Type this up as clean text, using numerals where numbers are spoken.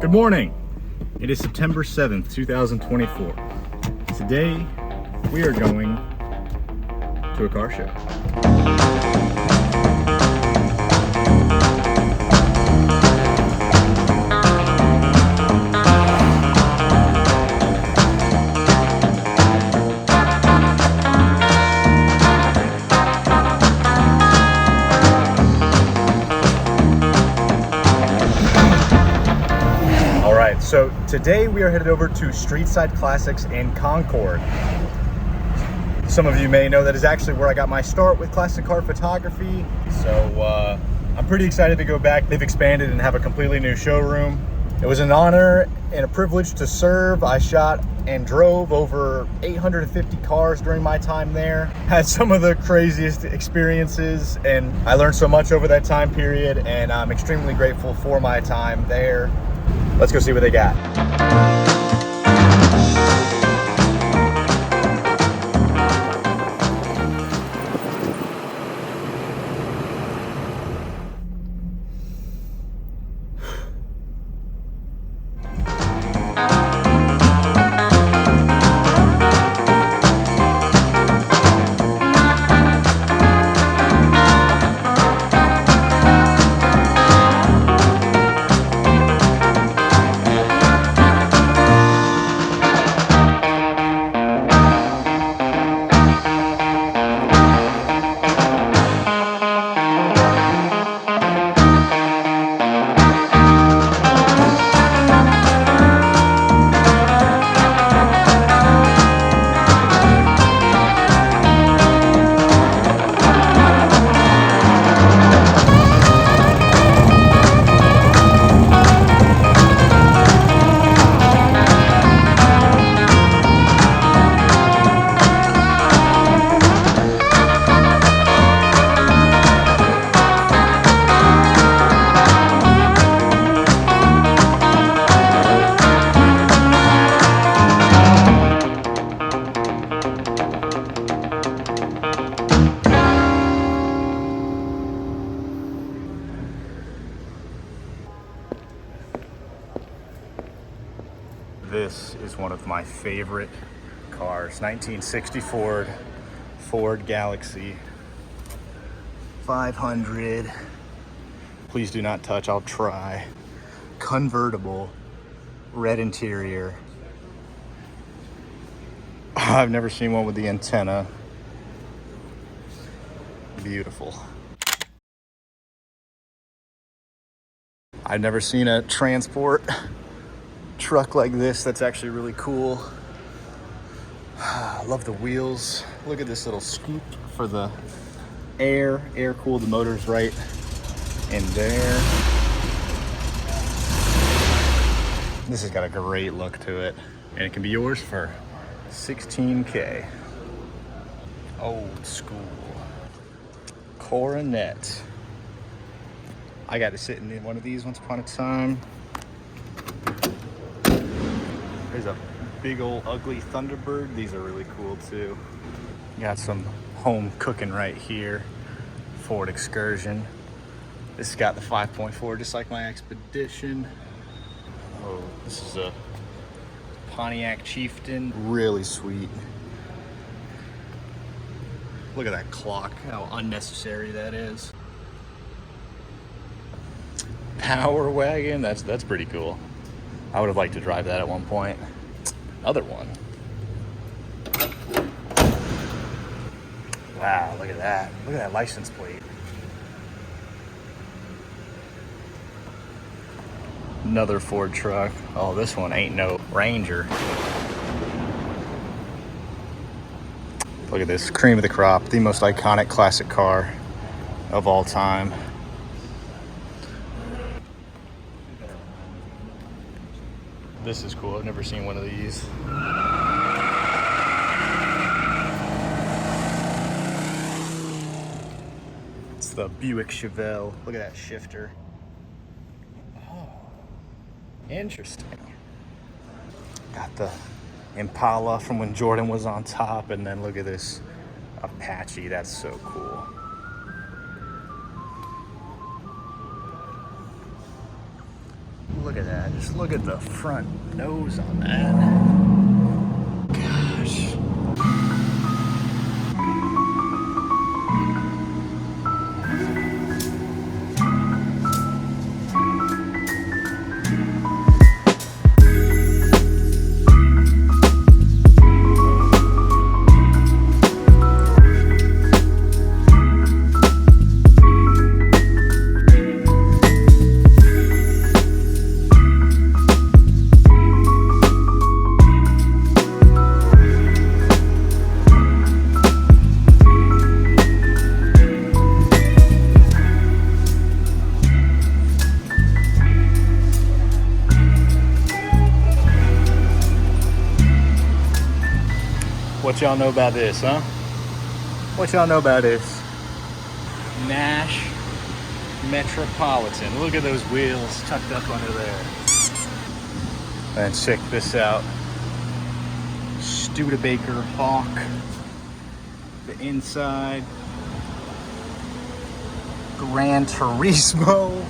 Good morning. It is September 7th, 2024. Today, we are going to a car show. So today we are headed over to Streetside Classics in Concord. Some of you may know that is actually where I got my start with classic car photography. So I'm pretty excited to go back. They've expanded and have a completely new showroom. It was an honor and a privilege to serve. I shot and drove over 850 cars during my time there. Had some of the craziest experiences, and I learned so much over that time period, and I'm extremely grateful for my time there. Let's go see what they got. This is one of my favorite cars, 1960 Ford Galaxy 500. Please do not touch, I'll try. Convertible, red interior. I've never seen one with the antenna. Beautiful. I've never seen a transport truck like this. That's actually really cool. I love the wheels. Look at this little scoop for the air cooled. The motor's right in there. This has got a great look to it, and it can be yours for $16K. Old school Coronet. I got to sit in one of these once upon a time. There's a big old ugly Thunderbird. These are really cool too. Got some home cooking right here. Ford Excursion. This has got the 5.4 just like my Expedition. Oh, this is a Pontiac Chieftain. Really sweet. Look at that clock, how unnecessary that is. Power wagon, that's pretty cool. I would have liked to drive that at one point. Another one. Wow, look at that. Look at that license plate. Another Ford truck. Oh, this one ain't no Ranger. Look at this, cream of the crop, the most iconic classic car of all time. This is cool, I've never seen one of these. It's the Buick Chevelle. Look at that shifter. Oh, interesting. Got the Impala from when Jordan was on top, and then look at this Apache. That's so cool. look at that. Just look at the front nose on that. Gosh. What y'all know about this, huh? What y'all know about this? Nash Metropolitan. Look at those wheels tucked up under there. And check this out. Studebaker Hawk. The inside. Gran Turismo.